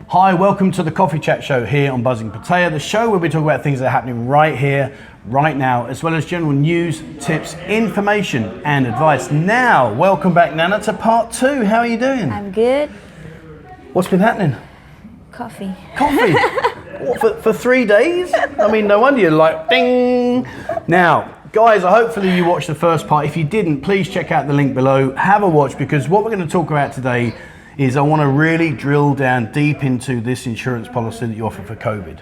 Hi, welcome to the Coffee Chat Show here on Buzzin Pattaya, the show where we talk about things that are happening right here, right now, as well as general news, tips, information and advice. Now, welcome back, Nana, to part 2. How are you doing? I'm good. What's been happening? Coffee. Coffee? What, for 3 days? I mean, no wonder you're like, ding! Now, guys, hopefully you watched the first part. If you didn't, please check out the link below. Have a watch, because what we're going to talk about today is I want to really drill down deep into this insurance policy that you offer for COVID.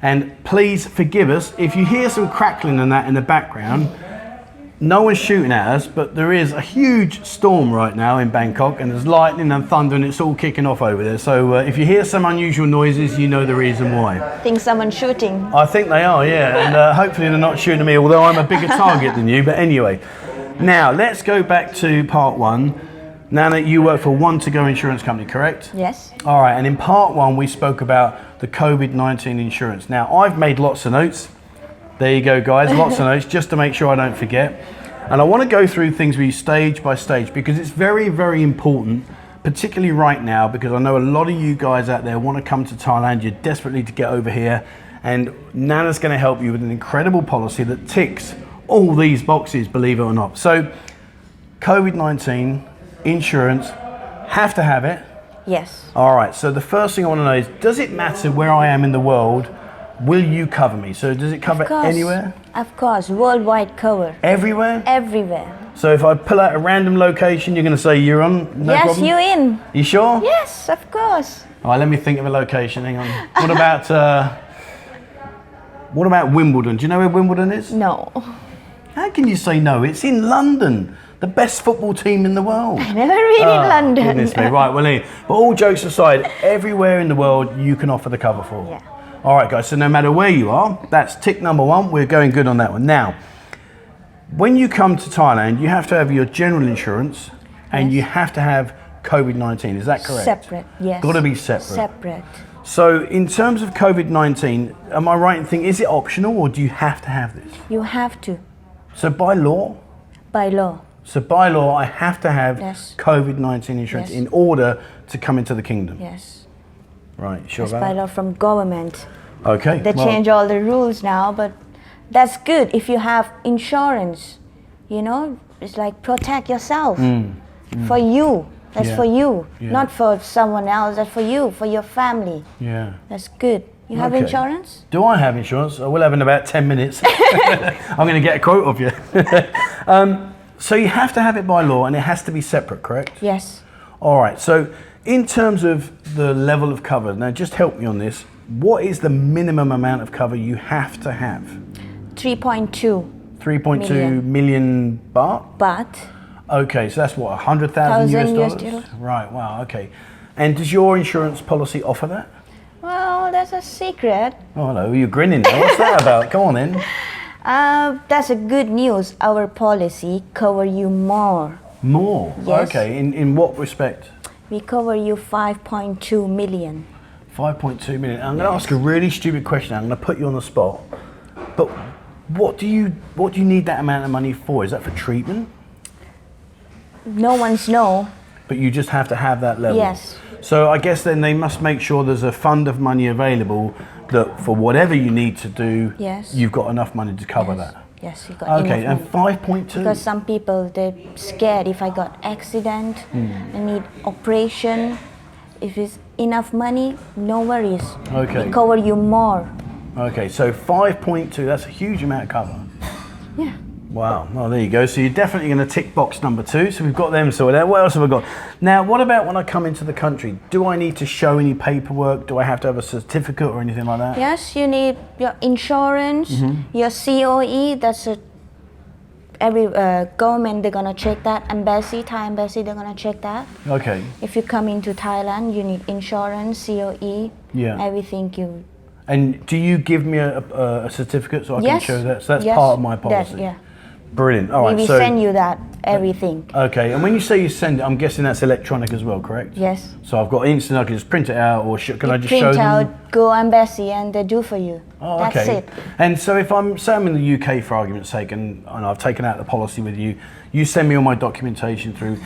And please forgive us if you hear some crackling and that in the background. No one's shooting at us, but there is a huge storm right now in Bangkok, and there's lightning and thunder, and it's all kicking off over there. So if you hear some unusual noises, you know the reason why. I think someone's shooting. I think they are, yeah, and hopefully they're not shooting at me, although I'm a bigger target than you. But anyway, now let's go back to part 1. Nana, you work for One2Go Insurance Company, correct? Yes. All right, and in part 1 we spoke about the COVID-19 insurance. Now, I've made lots of notes. There you go, guys, lots of notes, just to make sure I don't forget. And I want to go through things with you stage by stage, because it's very, very important, particularly right now, because I know a lot of you guys out there want to come to Thailand. You're desperately to get over here, and Nana's going to help you with an incredible policy that ticks all these boxes, believe it or not. So, COVID-19 insurance, have to have it? Yes. All right, so the first thing I want to know is, does it matter where I am in the world? Will you cover me? So does it cover anywhere? Of course, worldwide cover. Everywhere? Everywhere. So if I pull out a random location, you're going to say you're on? No yes, problem? you're in. You sure? Yes, of course. All right, let me think of a location. Hang on. What about Wimbledon? Do you know where Wimbledon is? No. How can you say no? It's in London. The best football team in the world. I never been in London. Goodness me. Right, well, anyway, but all jokes aside, everywhere in the world you can offer the cover for. Yeah. All right, guys, so no matter where you are, that's tick number 1. We're going good on that one. Now, when you come to Thailand, you have to have your general insurance and you have to have COVID-19. Is that correct? Separate, yes. Got to be separate. Separate. So in terms of COVID-19, am I right in thinking, is it optional or do you have to have this? You have to. So by law? By law. So by law, I have to have COVID-19 insurance in order to come into the kingdom? Yes. Right, sure That's about by that? law from government. Okay. They change all the rules now, but that's good if you have insurance. You know, it's like protect yourself. For you. That's for you. Not for someone else. That's for you, for your family. Yeah. That's good. You have insurance? Do I have insurance? I will have in about 10 minutes. I'm going to get a quote of you. So you have to have it by law and it has to be separate, correct? Yes. All right. So in terms of the level of cover, now just help me on this. What is the minimum amount of cover you have to have? 3.2. 3.2 million baht? Baht. Okay, so that's what, 100,000 US dollars? Right, wow, okay. And does your insurance policy offer that? Well, that's a secret. Oh, hello, you're grinning now. What's that about? Come on in. That's a good news. Our policy cover you more. More? Yes. Okay, in what respect? We cover you 5.2 million. 5.2 million. I'm going to ask a really stupid question. I'm going to put you on the spot. But what do you need that amount of money for? Is that for treatment? No one's know. But you just have to have that level? Yes. So I guess then they must make sure there's a fund of money available that for whatever you need to do, you've got enough money to cover that. Yes, you got okay, enough and money. 5.2? Because some people, they're scared if I got accident, I need operation. If it's enough money, no worries. Okay. We cover you more. Okay, so 5.2, that's a huge amount of cover. Yeah. Wow, well there you go. So you're definitely going to tick box number 2. So we've got them sorted out. What else have I got? Now, what about when I come into the country? Do I need to show any paperwork? Do I have to have a certificate or anything like that? Yes, you need your insurance, your COE. That's every government, they're going to check that. Embassy, Thai embassy, they're going to check that. Okay. If you come into Thailand, you need insurance, COE, everything you... And do you give me a certificate so I can show that? So that's part of my policy? Brilliant. All right. We send you that, everything. Okay. And when you say you send it, I'm guessing that's electronic as well, correct? Yes. So I've got instant, I can just print it out, or can I just print show them? out, go embassy, and they do for you. Oh, That's okay. it. And so if say I'm in the UK for argument's sake, and I've taken out the policy with you, you send me all my documentation through.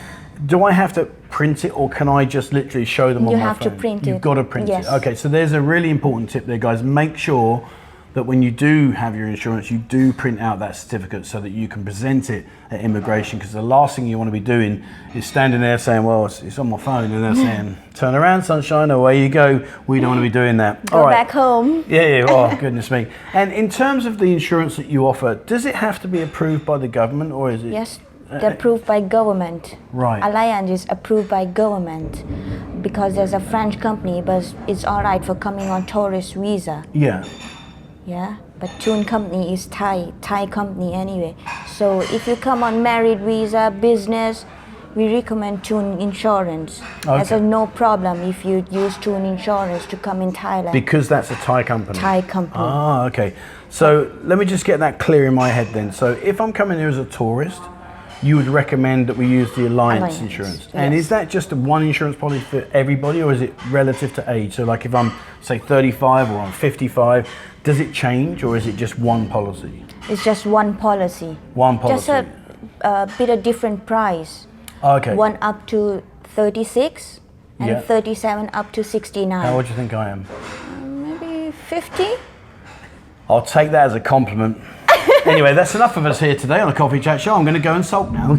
Do I have to print it, or can I just literally show them on my phone? You have to print it. You've got to print Yes. it. Okay, so there's a really important tip there, guys. Make sure that when you do have your insurance, you do print out that certificate so that you can present it at immigration, because the last thing you want to be doing is standing there saying, well, it's on my phone, and they're saying, turn around, sunshine, away you go. We don't want to be doing that. Go back home. Yeah, oh, goodness me. And in terms of the insurance that you offer, does it have to be approved by the government, or is it? Yes, they're approved by government. Right. Allianz is approved by government because there's a French company, but it's all right for coming on tourist visa. Yeah. Yeah, but Tune company is Thai company anyway. So if you come on married visa, business, we recommend Tune Insurance. Okay. There's no problem if you use Tune Insurance to come in Thailand. Because that's a Thai company. Thai company. Ah, okay. So let me just get that clear in my head then. So if I'm coming here as a tourist, you would recommend that we use the Alliance insurance. And yes. is that just one insurance policy for everybody, or is it relative to age? So like if I'm, say, 35 or I'm 55, does it change, or is it just one policy? It's just one policy. One policy. Just a bit of different price. Okay. One up to 36 and Yeah. 37 up to 69. How old do you think I am? Maybe 50? I'll take that as a compliment. Anyway, that's enough of us here today on a coffee chat show. I'm going to go and sulk now.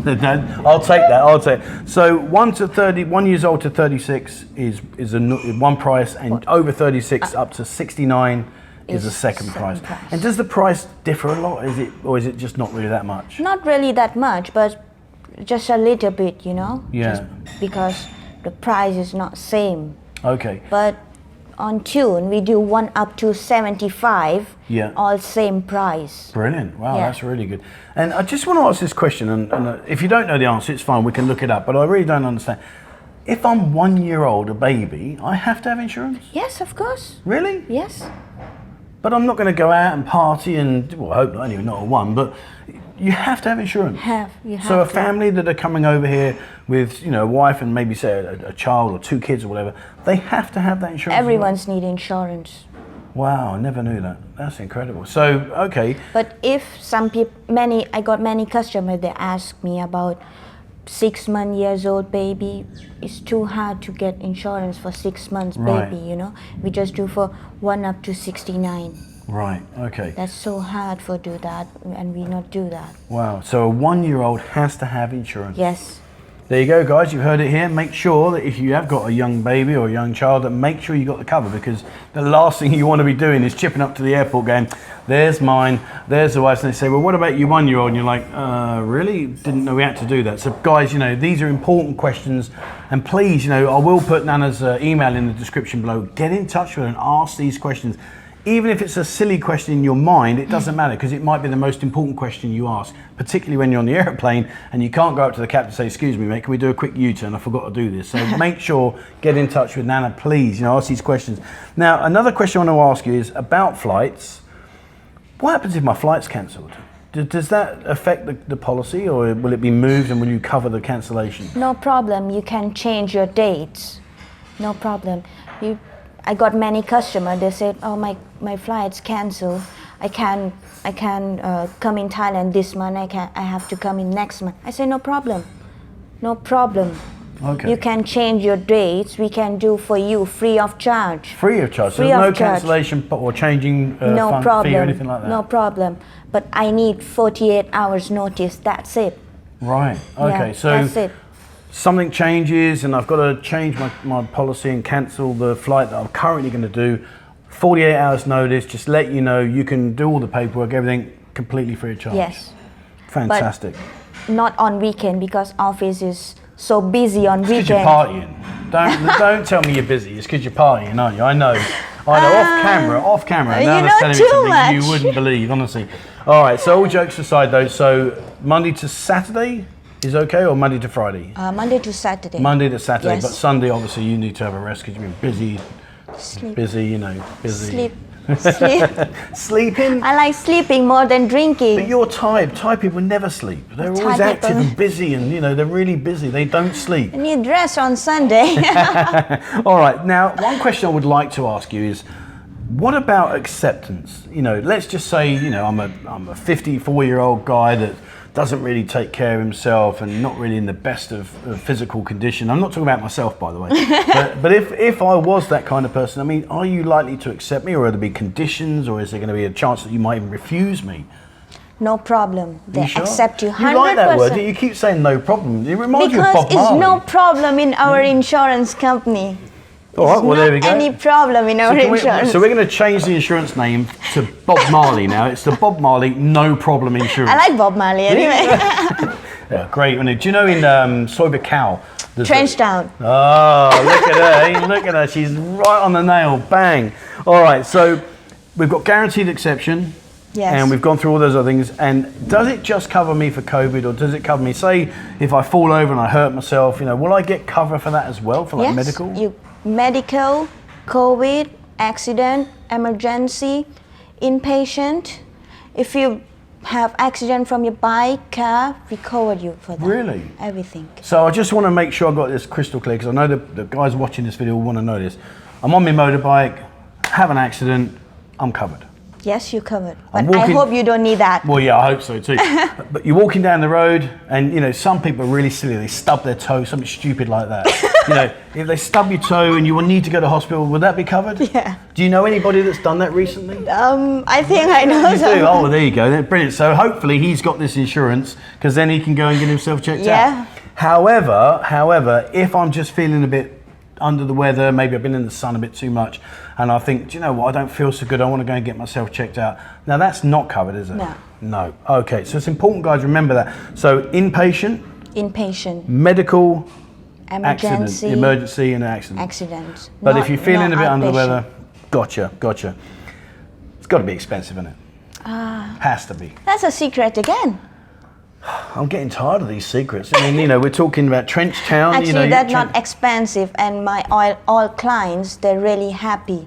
I'll take that. So 1 years old to 36 is one price, and over 36 up to 69 is a second price. And does the price differ a lot? Is it just not really that much? Not really that much, but just a little bit, you know? Yeah. Just because the price is not same. Okay. But on Tune, we do 1 up to 75, Yeah. all same price. Brilliant. Wow, Yeah. that's really good. And I just want to ask this question, and if you don't know the answer, it's fine, we can look it up, but I really don't understand. If I'm 1 year old, a baby, I have to have insurance? Yes, of course. Really? Yes. But I'm not going to go out and party and, well, I hope not, anyway, not at one, but you have to have insurance. You have So a to. family that are coming over here with, a wife and maybe say a child or 2 kids or whatever, they have to have that insurance. as well? Everyone's need insurance. Wow, I never knew that. That's incredible. So, okay. But if some people, I got many customers, they ask me about 6 month years old baby. It's too hard to get insurance for 6 months Right. baby, We just do for 1 up to 69. Right, okay. That's so hard for do that, and we not do that. Wow, so a 1 year old has to have insurance. Yes. There you go, guys. You've heard it here. Make sure that if you have got a young baby or a young child, that make sure you got the cover, because the last thing you want to be doing is chipping up to the airport going, there's mine, there's the wife's, and they say, well, what about you 1 year old? And you're like, really? Didn't know we had to do that. So guys, these are important questions, and please, I will put Nana's email in the description below. Get in touch with her and ask these questions. Even if it's a silly question in your mind, it doesn't matter, because it might be the most important question you ask, particularly when you're on the airplane and you can't go up to the captain and say, excuse me, mate, can we do a quick U-turn? I forgot to do this. So make sure, get in touch with Nana, please, ask these questions. Now, another question I want to ask you is about flights. What happens if my flight's cancelled? Does that affect the policy, or will it be moved, and will you cover the cancellation? No problem. You can change your dates. No problem. I got many customers. They said, "Oh, my flight's canceled. I can come in Thailand this month. I have to come in next month." I say, "No problem, no problem. Okay. You can change your dates. We can do for you free of charge." Free of charge. So Free there's no of charge. cancellation or changing No fund problem. fee or anything like that. No problem. But I need 48 hours notice. That's it. Right. Okay. Yeah, So that's it. something changes and I've got to change my policy and cancel the flight that I'm currently going to do. 48 hours notice. Just let you know, you can do all the paperwork, everything completely free of charge. Yes. Fantastic. Not on weekend, because office is so busy on Because weekend. you're partying. Don't tell me you're busy. It's because you're partying, aren't you? I know. Off camera. You Nana's know telling me too something much. you wouldn't believe, honestly. All right. So all jokes aside, though. So Monday to Saturday is okay, or Monday to Friday? Monday to Saturday. Monday to Saturday, Yes. but Sunday obviously you need to have a rest because you've been busy. Sleep. Busy. Sleep. Sleep. Sleeping. I like sleeping more than drinking. But you're tired. Thai people never sleep. They're always Thai active people- and busy, and they're really busy. They don't sleep. I need rest on Sunday. All right. Now, one question I would like to ask you is, what about acceptance? Let's just say, I'm a 54-year-old guy that doesn't really take care of himself and not really in the best of physical condition. I'm not talking about myself, by the way. but if I was that kind of person, I mean, are you likely to accept me, or are there be conditions, or is there going to be a chance that you might even refuse me? No problem. They sure? accept you 100%. You like that word? You keep saying no problem. It reminds you of Because Bob Marley. it's no problem in our insurance company. All right, well, there we go. Any problem in our insurance. So we're going to change the insurance name to Bob Marley now. It's the Bob Marley No Problem Insurance. I like Bob Marley anyway. Yeah, great. Do you know in Sober Cow? Trenchtown. Oh, look at her. Look at her. She's right on the nail. Bang. All right, so we've got guaranteed exception. Yes. And we've gone through all those other things. And does it just cover me for COVID, or does it cover me? Say, if I fall over and I hurt myself, will I get cover for that as well, for like medical? Medical, COVID, accident, emergency, inpatient. If you have accident from your bike, car, we covered you for that. Really? Everything. So I just want to make sure I got this crystal clear, because I know the guys watching this video will want to know this. I'm on my motorbike, have an accident, I'm covered. Yes, you covered. But I hope you don't need that. Well, yeah, I hope so too. But you're walking down the road, and some people are really silly. They stub their toe, something stupid like that. If they stub your toe and you will need to go to hospital, would that be covered? Yeah. Do you know anybody that's done that recently? I think I know. You do? Oh, well, there you go. Brilliant. So hopefully he's got this insurance, because then he can go and get himself checked out. However, if I'm just feeling a bit under the weather, maybe I've been in the sun a bit too much, and I think, do you know what, I don't feel so good, I want to go and get myself checked out. Now that's not covered, is it? No. No. Okay, so it's important, guys, remember that. So inpatient, medical, emergency and accident. But if you're feeling a bit under the weather, gotcha. It's got to be expensive, isn't it? Has to be. That's a secret again. I'm getting tired of these secrets. I mean, we're talking about Trenchtown. Actually, that's not expensive, and my all clients, they're really happy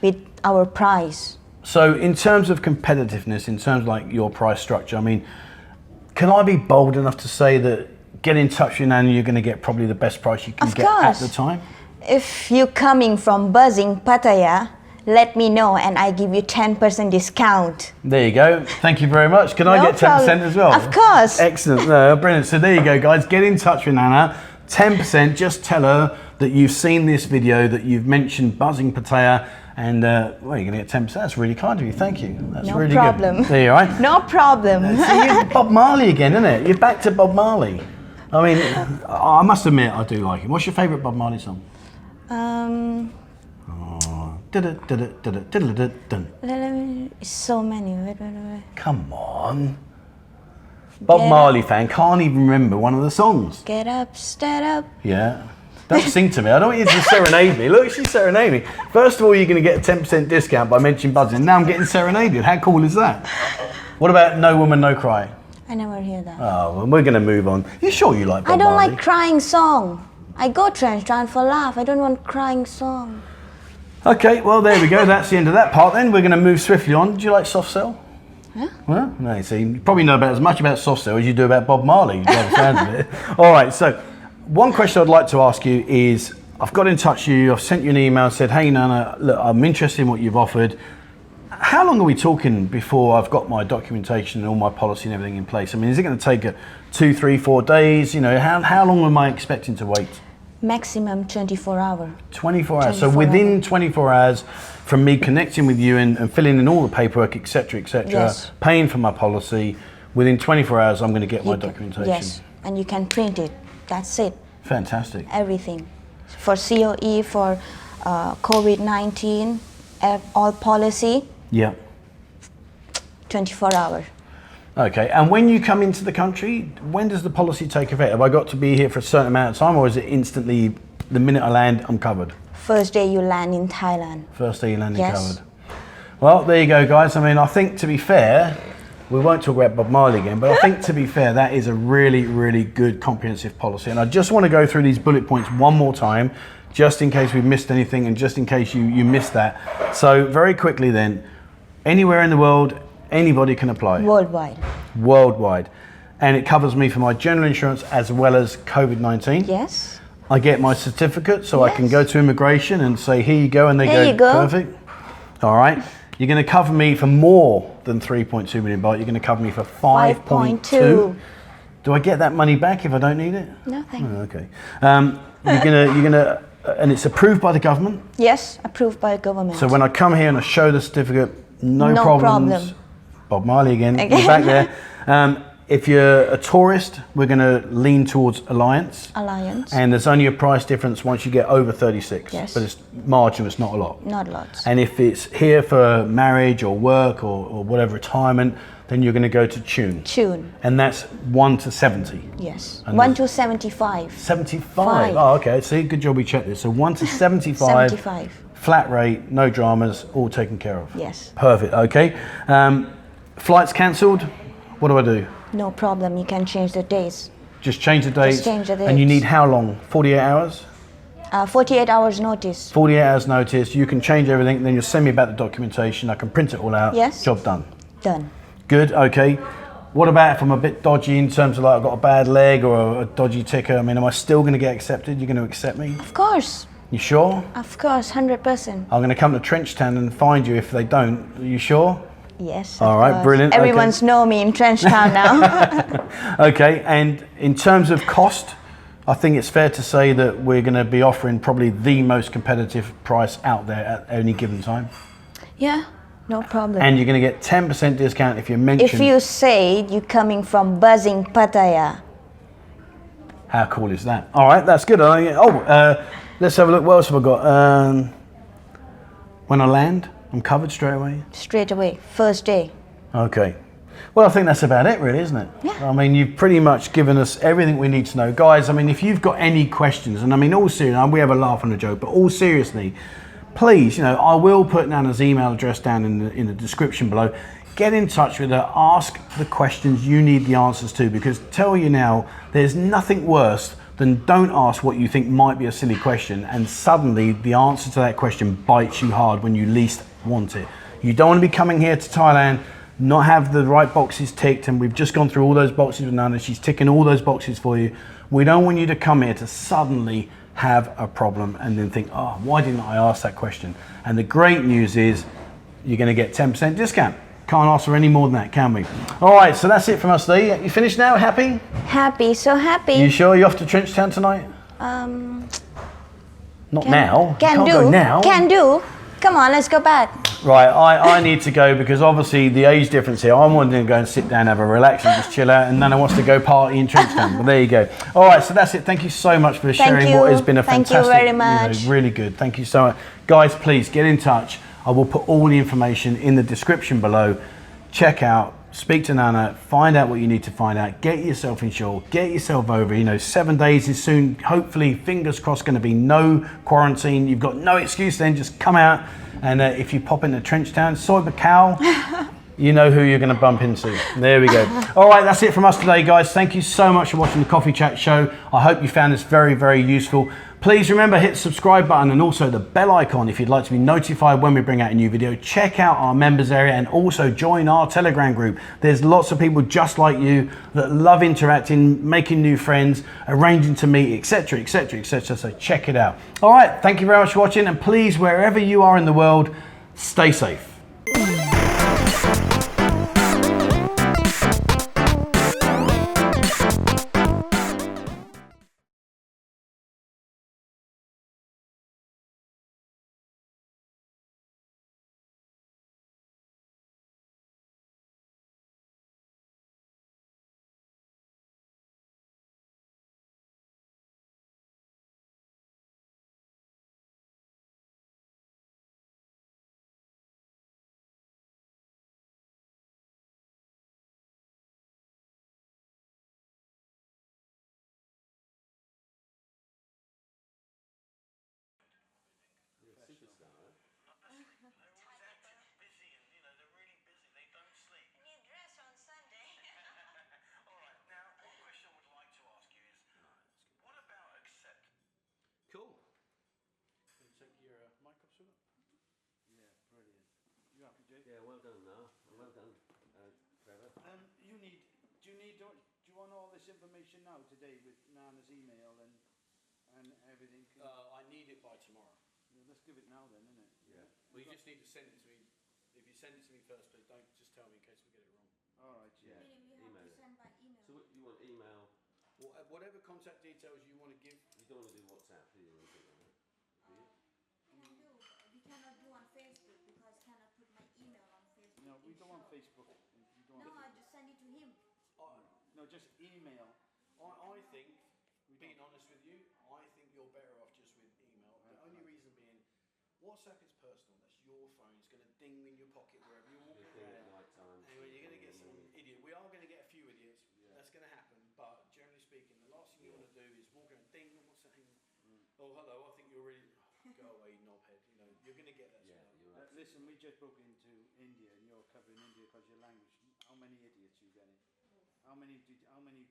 with our price. So in terms of competitiveness, in terms of like your price structure, I mean, can I be bold enough to say that get in touch with Nana, you're going to get probably the best price you can get at the time? If you're coming from Buzzin Pattaya, let me know and I give you 10% discount. There you go. Thank you very much. Can I get 10% as well? Of course. Excellent. No, brilliant. So there you go, guys. Get in touch with Nana. 10%. Just tell her that you've seen this video, that you've mentioned Buzzin Pattaya, and well, you're going to get 10%. That's really kind of you. Thank you. That's really problem. Good. There you are. No problem. See, you're Bob Marley again, isn't it? You're back to Bob Marley. I mean, I must admit, I do like him. What's your favourite Bob Marley song? So many. Wait. Come on. Bob Marley fan can't even remember one of the songs. Get up, stand up. Yeah. Don't sing to me. I don't want you to serenade me. Look, she's serenading me. First of all, you're going to get a 10% discount by mentioning Buzzin. Now I'm getting serenaded. How cool is that? What about No Woman, No Cry? I never hear that. Oh, well, we're going to move on. You sure you like Bob Marley? I don't Marley? like crying song. I go Trenchtown for laugh. I don't want crying song. Okay, well, there we go. That's the end of that part then. We're going to move swiftly on. Do you like soft sell? Huh? Well, no, you see, you probably know about as much about soft sell as you do about Bob Marley, by the sounds of it. All right, so one question I'd like to ask you is, I've got in touch with you, I've sent you an email, said, hey, Nana, look, I'm interested in what you've offered. How long are we talking before I've got my documentation and all my policy and everything in place? I mean, is it going to take 2, 3, 4 days? How long am I expecting to wait? Maximum 24 hours. 24 hours. So within 24 hours from me connecting with you and filling in all the paperwork, etc., yes. Paying for my policy, within 24 hours I'm going to get my documentation. Yes, and you can print it. That's it. Fantastic. Everything. For COE, for COVID-19, all policy. Yeah. 24 hours. Okay, and when you come into the country, when does the policy take effect? Have I got to be here for a certain amount of time, or is it instantly, the minute I land, I'm covered? First day you land in Thailand. First day you land in covered. Well, there you go, guys. I mean, I think, to be fair, we won't talk about Bob Marley again, but I think, to be fair, that is a really, really good comprehensive policy. And I just want to go through these bullet points one more time, just in case we've missed anything and just in case you missed that. So very quickly then, anywhere in the world, anybody can apply. Worldwide. And it covers me for my general insurance as well as COVID-19. Yes. I get my certificate so I can go to immigration and say, here you go, and they go. Perfect. All right. You're going to cover me for more than 3.2 million baht. You're going to cover me for 5.2. Do I get that money back if I don't need it? Nothing. Oh, okay. You're gonna, and it's approved by the government. Yes, approved by the government. So when I come here and I show the certificate, no problems. Problem. Bob Marley again. You're back there. If you're a tourist, we're going to lean towards Alliance. Alliance. And there's only a price difference once you get over 36. Yes. But it's marginal, it's not a lot. Not a lot. And if it's here for marriage or work or whatever, retirement, then you're going to go to Tune. Tune. And that's 1 to 70. Yes. And 1 to 75. 75. Oh, okay. See, good job we checked this. So 1 to 75. 75. Flat rate, no dramas, all taken care of. Yes. Perfect. Okay. Flights cancelled. What do I do? No problem. You can change the days. Just change the dates. Just change the dates. And you need how long? 48 hours? 48 hours notice. 48 hours notice. You can change everything. Then you'll send me back the documentation. I can print it all out. Yes. Job done. Done. Good. Okay. What about if I'm a bit dodgy in terms of like I've got a bad leg or a dodgy ticker? I mean, am I still going to get accepted? You're going to accept me? Of course. You sure? Of course, 100%. I'm going to come to Trenchtown and find you if they don't. Are you sure? Yes. All right, course. brilliant. Everyone's know me in Trenchtown now. Okay, and in terms of cost, I think it's fair to say that we're going to be offering probably the most competitive price out there at any given time. Yeah, no problem. And you're going to get 10% discount if you mention... If you say you're coming from Buzzin Pattaya. How cool is that? All right, that's good. Let's have a look. What else have I got? When I land, I'm covered straight away. Straight away, first day. Okay. Well, I think that's about it, really, isn't it? Yeah. I mean, you've pretty much given us everything we need to know. Guys, I mean, if you've got any questions, and I mean, all serious, we have a laugh and a joke, but all seriously, please, I will put Nana's email address down in the description below. Get in touch with her, ask the questions you need the answers to, because tell you now, there's nothing worse than don't ask what you think might be a silly question and suddenly the answer to that question bites you hard when you least want it. You don't want to be coming here to Thailand, not have the right boxes ticked, and we've just gone through all those boxes with Nana, she's ticking all those boxes for you. We don't want you to come here to suddenly have a problem and then think, oh, why didn't I ask that question? And the great news is you're going to get 10% discount. Can't ask for any more than that, can we? All right, so that's it from us today. You finished now? Happy? Happy, so happy. You sure you're off to Trenchtown tonight? Not now. Can do. Go now. Can do. Come on, let's go back. Right, I need to go because obviously the age difference here. I'm wanting to go and sit down, have a relax and just chill out, and Nana wants to go party in Trenchtown. But there you go. All right, so that's it. Thank you so much for sharing what has been a fantastic, Thank you very much. Really good. Thank you so much. Guys, please get in touch. I will put all the information in the description below. Check out, speak to Nana, find out what you need to find out, get yourself insured, get yourself over. 7 days is soon, hopefully, fingers crossed, going to be no quarantine. You've got no excuse then, just come out. And if you pop into Trenchtown, Soy Bacau, you know who you're going to bump into. There we go. All right, that's it from us today, guys. Thank you so much for watching the Coffee Chat Show. I hope you found this very, very useful. Please remember, hit the subscribe button and also the bell icon if you'd like to be notified when we bring out a new video. Check out our members area and also join our Telegram group. There's lots of people just like you that love interacting, making new friends, arranging to meet, etc., etc., etc. So check it out. All right, thank you very much for watching, and please, wherever you are in the world, stay safe. Cool. Can you take your mic off, Sula? Yeah, brilliant. You happy, Jake? Yeah, well done now. Well done, Trevor. Do you want all this information now today with Nana's email and everything? I need it by tomorrow. Yeah, let's give it now then, innit? Yeah. Well, you just need to send it to me If you send it to me first, please don't just tell me in case we get it wrong. All right, yeah. Meaning we have Email to it. send by email. So what, you want email? Whatever contact details you want to give. You don't want to do WhatsApp, do you? Or anything like that, do you? Can do, but we cannot do on Facebook because cannot put my email on Facebook. No, we don't want Facebook. We don't No, want I just send it to him. no, just email. I think, We being don't- honest with you, I think you're better off just with email. The only reason being, WhatsApp is personal. That's your phone. It's going to ding in your pocket wherever you're walking You're doing it at around. night time. Anyway, you're going to get some idiot. We are going to get a few idiots. Yeah. That's going to happen. But generally speaking, the last thing you want to do is walk around, ding, what's that? Oh, hello. I think you're really. Oh, go away, knobhead. You know, you're going to get that. Yeah, sort of- you're right. Listen, we just broke into India, and you're covering India because your language. How many idiots you getting? How many do you Many.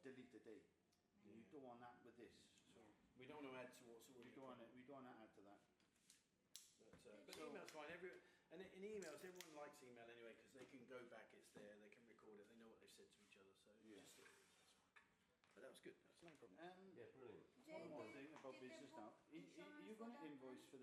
delete a day? You don't want that with this. So We don't want to add to what's we already. don't want it. We don't want to add to that. But So- email's fine. And in emails, everyone likes email anyway because they can go back. It's there. They can record it. They know what they've said to each other. So Yeah. just, that's fine. But that was good. That's no problem. Yeah, brilliant. One more Did thing about they business book now. Are you insurance going for to that invoice then? for